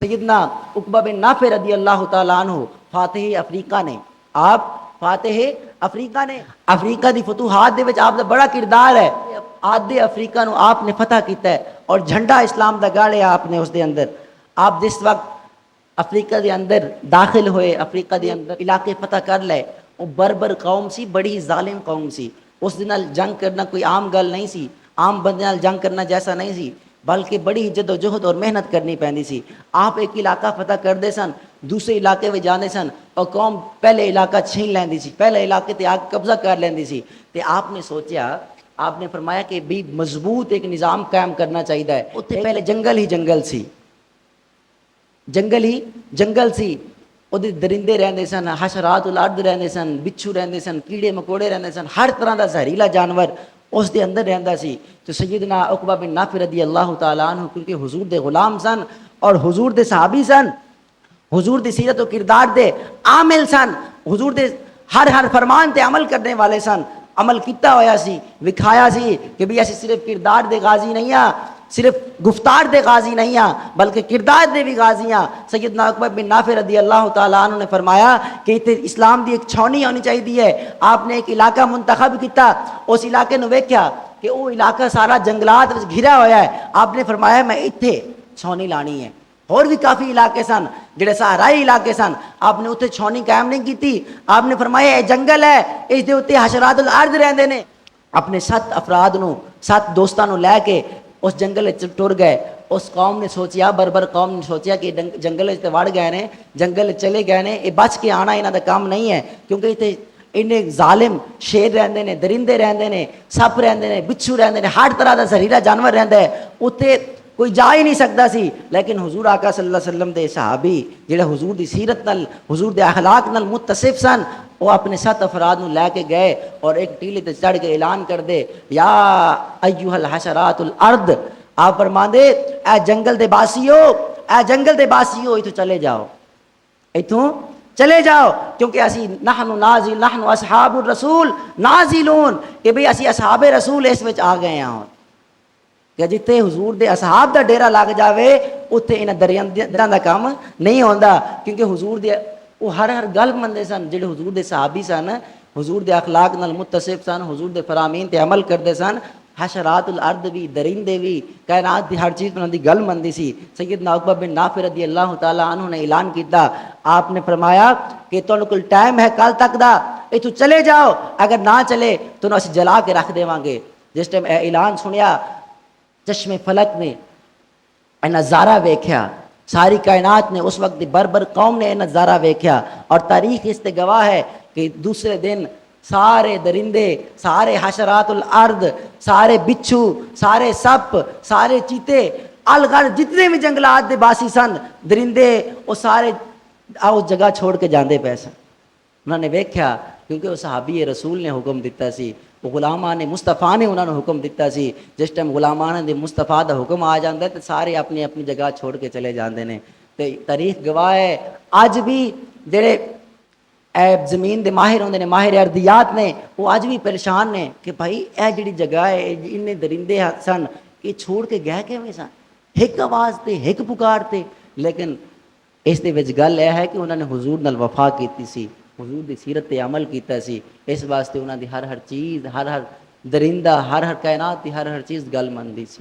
سیدنا عقبہ بن نافع رضی اللہ تعالیٰ عنہ فاتح افریقہ نے افریقہ دی فتوحات دے وچ آپ دا بڑا کردار ہے. آدھے افریقہ نو آپ نے فتح کیتا ہے اور جھنڈا اسلام دا گاڑیا آپ نے اس دے اندر. آپ جس وقت افریقہ دے اندر داخل ہوئے, افریقہ دے اندر علاقے فتح کر لے, وہ بربر قوم سی, بڑی ظالم قوم سی. اس دے نال جنگ کرنا کوئی عام گل نہیں سی, عام بندے نال جنگ کرنا جیسا نہیں سی, بلکہ بڑی جد و جہد اور محنت کرنی پیندی سی. آپ ایک علاقہ فتح کرتے سن, دوسرے علاقے میں جانے سن اور قوم پہلے علاقہ چھین لیندی سی, پہلے علاقے تے آگ قبضہ کر لیندی سی. تے آپ نے سوچیا, آپ نے فرمایا کہ بھی مضبوط ایک نظام قائم کرنا چاہیے ہے. اتنے پہلے جنگل ہی جنگل سی, جنگل ہی جنگل سی. ادھر درندے رہندے سن, حشرات الارض رہندے سن, بچھو رہندے سن, کیڑے مکوڑے رہندے سن, ہر طرح دا زہریلا جانور اس دے اندر رہندا سی. تو سیدنا عقبہ بن نافع رضی اللہ تعالیٰ عنہ کیونکہ حضور دے غلام سن اور حضور دے صحابی سن, حضور دی سیرت و کردار دے عامل سن, حضور دے ہر فرمان تے عمل کرنے والے سن. عمل کیتا ہویا سی, وکھایا سی کہ بھی ایسی صرف کردار دے غازی نہیں ہاں, صرف گفتار دے غازی نہیں ہاں, بلکہ کردار دے بھی غازی ہاں. سیدنا عقبہ بن نافع رضی اللہ تعالیٰ عنہ نے فرمایا کہ اسلام دی ایک چھاؤنی ہونی چاہیے ہے. آپ نے ایک علاقہ منتخب کیتا, اس علاقے نو ویکھیا کہ وہ علاقہ سارا جنگلات وچ گھرا ہویا ہے. آپ نے فرمایا میں ایتھے چھاؤنی لانی ہے. اور بھی کافی علاقے سن جڑے صحرائی علاقے سن, آپ نے اتنے چھاؤنی قائم نہیں کی. آپ نے فرمایا یہ جنگل ہے, اس دے اتنے حشرات الارض رہندے نے. اپنے 7 افراد نو, 7 دوستاں نو لے کے اس جنگل ٹر گئے. اس قوم نے سوچیا, بربر قوم نے سوچیا کہ جنگل تے وڑ گئے نے, جنگل چلے گئے نے, یہ بچ کے آنا انہاں دا کام نہیں ہے, کیونکہ اتنے انہیں ظالم شیر رہندے نے, درندے رہندے نے, سپ رہندے نے, بچھو رہندے نے, ہر طرح دا زہریلا جانور رہندا ہے. اتنے کوئی جا ہی نہیں سکتا سی. لیکن حضور آقا صلی اللہ علیہ وسلم دے صحابی جڑے حضور دی سیرت نال, حضور دے اخلاق نال متصف سن, وہ اپنے 7 افراد نو لے کے گئے اور ایک ٹیلے تے چڑھ کے اعلان کر دے, یا ایھا الحشرات الارض. آپ فرماندے اے جنگل دے باسیو, اے جنگل دے باسیو, ایتھوں چلے جاؤ, ایتھوں چلے جاؤ, کیونکہ اسی نحن اصحاب الرسول نازلون, کہ بھئی اسی اصحاب رسول اس وچ آ گئے ہاں. کہ جتے حضور دے اصحاب دا ڈیرا لگ جاوے اتنے انہاں دریاں دا کام نہیں ہوندا, کیونکہ حضور دے وہ ہر گل مندے سن. جڑے حضور دے صحابی سن, حضور دے اخلاق نال متصف سن, حضور دے فرامین تے عمل کردے سن. حشرات الارض بھی, درندے بھی, کائنات دی ہر چیز انہاں دی گل مندی سی. سیدنا عقبہ بن نافع رضی اللہ تعالیٰ عنہ نے اعلان کیتا, آپ نے فرمایا کہ تانوں کول ٹائم ہے کل تک دا, ایتھوں چلے جاؤ, اگر نہ چلے تو اسی جلا کے رکھ دیواں گے. جس ٹائم اعلان سنیا, چشم فلک نے نظارہ ویکھیا, ساری کائنات نے, اس وقت دی بربر قوم نے نظارہ ویکھیا, اور تاریخ اس تے گواہ ہے کہ دوسرے دن سارے درندے, سارے حشرات الارض, سارے بچھو, سارے سپ, سارے چیتے, الغر جتنے بھی جنگلات دے باسی سن, درندے, وہ سارے اس جگہ چھوڑ کے جاندے پے سن. انہوں نے ویکھیا, کیونکہ وہ صحابی رسول نے حکم دیتا سی, وہ غلامان مصطفیٰ نے انہوں نے حکم دیتا سی. جس ٹائم غلامان دے مصطفیٰ دا حکم آ جاندہ ہے تو سارے اپنی اپنی جگہ چھوڑ کے چلے جاندے نے. تے تاریخ گواہ ہے, آج بھی جڑے زمین دے ماہر ہوندے نے, ماہر ارضیات نے, وہ آج بھی پریشان نے کہ بھائی اے جڑی جگہ ہے, انہیں درندے سن, یہ چھوڑ کے گئے کیویں سن, ایک آواز تے, ایک پکار تے. لیکن اس دے وچ گل یہ ہے کہ انہوں نے حضور نال وفا کیتی سی, حضور دی سیرت تے عمل کیتا سی. اس واسطے انہاں دی ہر چیز, ہر درندہ, ہر کائنات دی ہر چیز گل مندی سی.